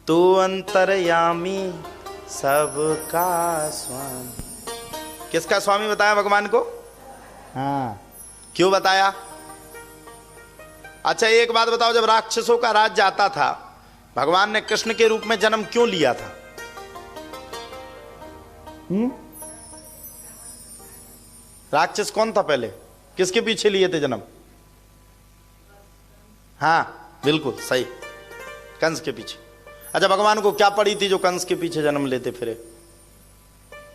तू अंतर्यामी सबका स्वामी। किसका स्वामी बताया भगवान को? हाँ, क्यों बताया? अच्छा एक बात बताओ, जब राक्षसों का राज जाता था, भगवान ने कृष्ण के रूप में जन्म क्यों लिया था? राक्षस कौन था पहले? किसके पीछे लिए थे जन्म? हाँ बिल्कुल सही, कंस के पीछे। अच्छा भगवान को क्या पड़ी थी जो कंस के पीछे जन्म लेते फिरे?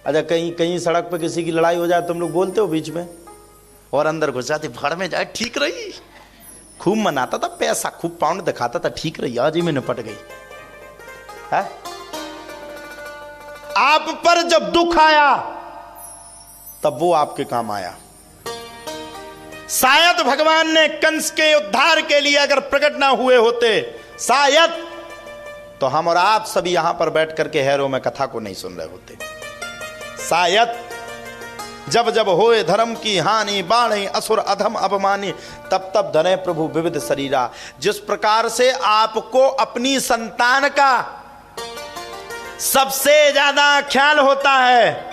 अच्छा कहीं कहीं सड़क पर किसी की लड़ाई हो जाए तुम लोग बोलते हो बीच में और अंदर घुस जाते, भाड़ में जाए, ठीक रही। खूब मनाता था, पैसा खूब पाउंड दिखाता था, ठीक रही, आज ही में निपट गई है? आप पर जब दुख आया तब वो आपके काम आया। शायद भगवान ने कंस के उद्धार के लिए अगर प्रकट ना हुए होते, शायद तो हम और आप सभी यहां पर बैठ करके हैरों में कथा को नहीं सुन रहे होते। शायद जब जब होए धर्म की हानि, बाणी असुर अधम अपमानी, तब तब धने प्रभु विविध शरीरा। जिस प्रकार से आपको अपनी संतान का सबसे ज्यादा ख्याल होता है,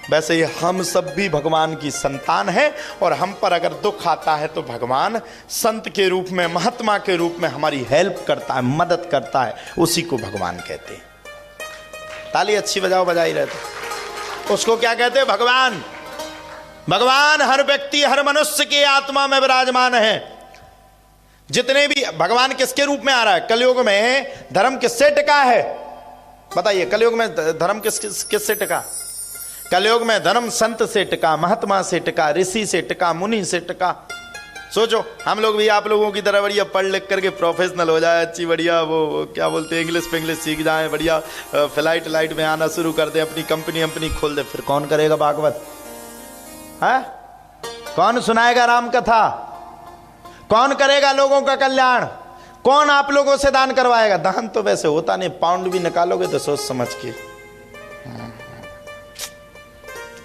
वैसे ही हम सब भी भगवान की संतान हैं, और हम पर अगर दुख आता है तो भगवान संत के रूप में, महात्मा के रूप में हमारी हेल्प करता है, मदद करता है, उसी को भगवान कहते हैं। ताली अच्छी बजाओ, बजा ही रहते। उसको क्या कहते हैं? भगवान। भगवान हर व्यक्ति, हर मनुष्य की आत्मा में विराजमान है। जितने भी भगवान किसके रूप में आ रहा है? कलयुग में धर्म किससे टिका है? बताइए, कलयुग में धर्म किससे टिका? कलयुग में धर्म संत से टिका, महात्मा से टिका, ऋषि से टिका, मुनि से टिका। सोचो हम लोग भी आप लोगों की तरह बढ़िया पढ़ लिख करके प्रोफेशनल हो जाए, अच्छी बढ़िया वो क्या बोलते हैं, इंग्लिश पे इंग्लिश सीख जाए, बढ़िया फ्लाइट में आना शुरू कर दे, अपनी कंपनी खोल दे, फिर कौन करेगा भागवत? है? कौन सुनाएगा राम कथा? कौन करेगा लोगों का कल्याण? कौन आप लोगों से दान करवाएगा? दान तो वैसे होता नहीं, पाउंड भी निकालोगे तो सोच समझ के।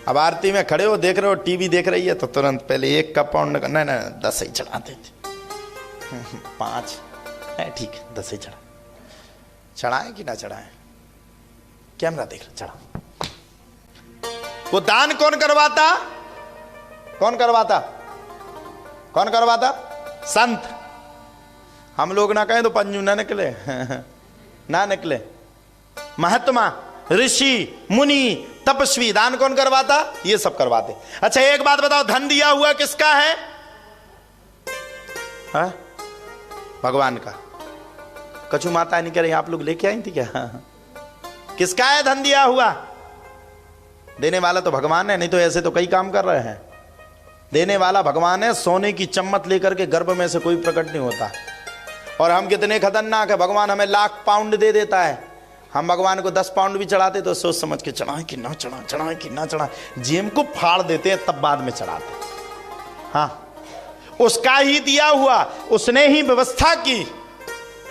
अब आरती में खड़े हो, देख रहे हो, टीवी देख रही है, तो तुरंत पहले 1 का पाउंड, नहीं 10 ही चढ़ाते थे, 5 है ठीक है, 10 ही चढ़ाए कि ना चढ़ाए? कैमरा देख रहा, चढ़ा। वो दान कौन करवाता? कौन करवाता? कौन करवाता? संत। हम लोग ना कहें तो पंजू ना निकले ना निकले। महात्मा, ऋषि, मुनि, तपस्वी, दान कौन करवाता? ये सब करवाते। अच्छा एक बात बताओ, धन दिया हुआ किसका है? हा? भगवान का। कछु माता नहीं कह रही, आप लोग लेके आई थी क्या? किसका है धन दिया हुआ? देने वाला तो भगवान है, नहीं तो ऐसे तो कई काम कर रहे हैं। देने वाला भगवान है। सोने की चम्मच लेकर के गर्भ में से कोई प्रकट नहीं होता। और हम कितने खतरनाक है, भगवान हमें लाख पाउंड दे देता है, हम भगवान को 10 पाउंड भी चढ़ाते तो सोच समझ के चढ़ाएं कि ना चढ़ाएं, चढ़ाएं कि ना चढ़ाएं, जेब को फाड़ देते हैं, तब बाद में चढ़ाते। हाँ, उसका ही दिया हुआ, उसने ही व्यवस्था की,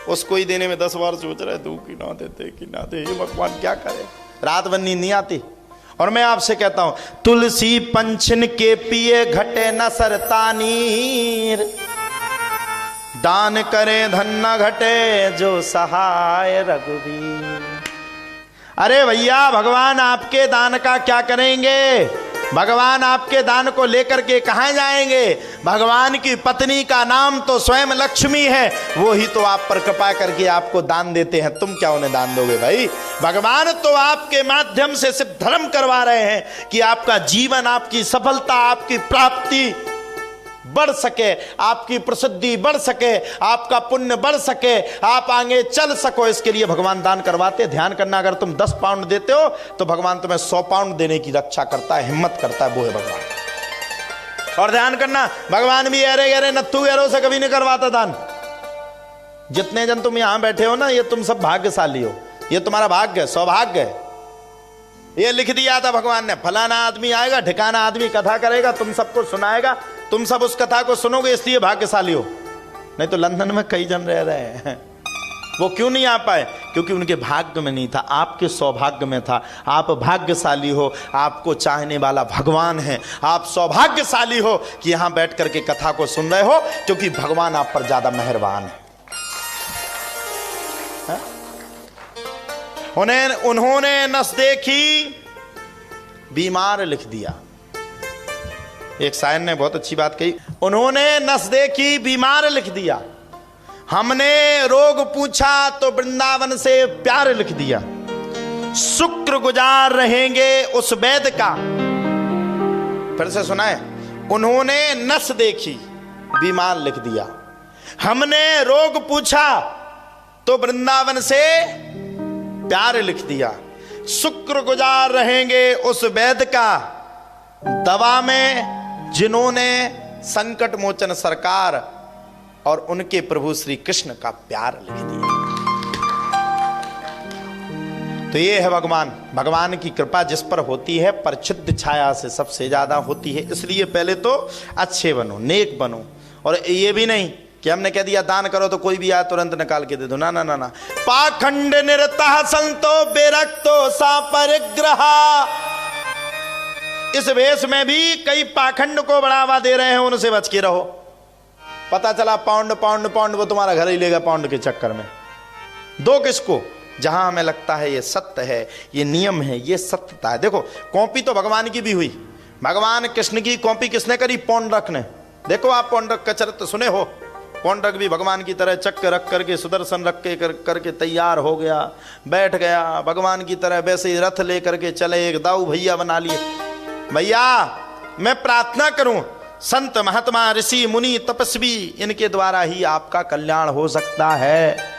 उसको ही देने में 10 बार सोच रहे दूं कि ना देते कि ना दे। ये भगवान क्या करे, रात भर नींद नहीं आती। और मैं आपसे कहता हूं, तुलसी पंचन के पिए घटे न सरता नीर, दान करे धन न घटे जो सहाय रघुवीर। अरे भैया, भगवान आपके दान का क्या करेंगे? भगवान आपके दान को लेकर के कहां जाएंगे? भगवान की पत्नी का नाम तो स्वयं लक्ष्मी है, वो ही तो आप पर कृपा करके आपको दान देते हैं, तुम क्या उन्हें दान दोगे भाई? भगवान तो आपके माध्यम से सिर्फ धर्म करवा रहे हैं कि आपका जीवन, आपकी सफलता, आपकी प्राप्ति बढ़ सके, आपकी प्रसिद्धि बढ़ सके, आपका पुण्य बढ़ सके, आप आगे चल सको, इसके लिए भगवान दान करवाते। ध्यान करना, अगर तुम 10 पाउंड देते हो तो भगवान तुम्हें 100 पाउंड देने की रक्षा करता है, हिम्मत करता है, वो है भगवान। और ध्यान करना, भगवान भी अरे गहरे नत्थु गहरों से कभी नहीं करवाता दान। जितने जन तुम यहां बैठे हो ना, ये तुम सब भाग्यशाली हो, ये तुम्हारा भाग्य है, सौभाग्य है। ये लिख दिया था भगवान ने, फलाना आदमी आएगा, ठिकाना आदमी कथा करेगा, तुम सबको सुनाएगा, तुम सब उस कथा को सुनोगे, इसलिए भाग्यशाली हो। नहीं तो लंदन में कई जन रह रहे हैं, वो क्यों नहीं आ पाए? क्योंकि उनके भाग्य में नहीं था, आपके सौभाग्य में था। आप भाग्यशाली हो, आपको चाहने वाला भगवान है, आप सौभाग्यशाली हो कि यहां बैठ करके कथा को सुन रहे हो, क्योंकि भगवान आप पर ज्यादा मेहरबान है। उन्होंने नस देखी बीमार लिख दिया। एक शायर ने बहुत अच्छी बात कही, उन्होंने नस देखी बीमार लिख दिया, हमने रोग पूछा तो वृंदावन से प्यार लिख दिया। शुक्रगुजार रहेंगे उस वैद्य का, फिर से सुनाए, उन्होंने नस देखी बीमार लिख दिया, हमने रोग पूछा तो वृंदावन से प्यार लिख दिया। शुक्रगुजार रहेंगे उस वैद्य का, दवा में जिन्होंने संकट मोचन सरकार और उनके प्रभु श्री कृष्ण का प्यार लिख दिया। तो ये है भगवान। भगवान की कृपा जिस पर होती है परिच्छिन्न छाया से सबसे ज्यादा होती है। इसलिए पहले तो अच्छे बनो, नेक बनो, और ये भी नहीं कि हमने कह दिया दान करो तो कोई भी आया तुरंत निकाल के दे दो, ना ना ना ना। पाखंड निरतः संतो बेरक्तो सा परिग्रहा। इस वेश में भी कई पाखंड को बढ़ावा दे रहे हैं, उनसे बच के रहो। पता चला पाउंड पाउंड पाउंड, वो तुम्हारा घर ही लेगा पाउंड के चक्कर में। दो किसको? जहां हमें लगता है ये सत्य है, ये नियम है, ये सत्यता है। देखो कॉपी तो भगवान की भी हुई, भगवान कृष्ण की कॉपी किसने करी? पौंड्रक ने। देखो आप पौंड्रक का चरित्र सुने हो, पौंड्रक भी भगवान की तरह चक्र रख करके सुदर्शन रख के करके तैयार हो गया, बैठ गया भगवान की तरह, वैसे ही रथ लेकर के चले, एक दाऊ भैया बना लिए। भैया मैं प्रार्थना करूं संत महात्मा ऋषि मुनि तपस्वी इनके द्वारा ही आपका कल्याण हो सकता है।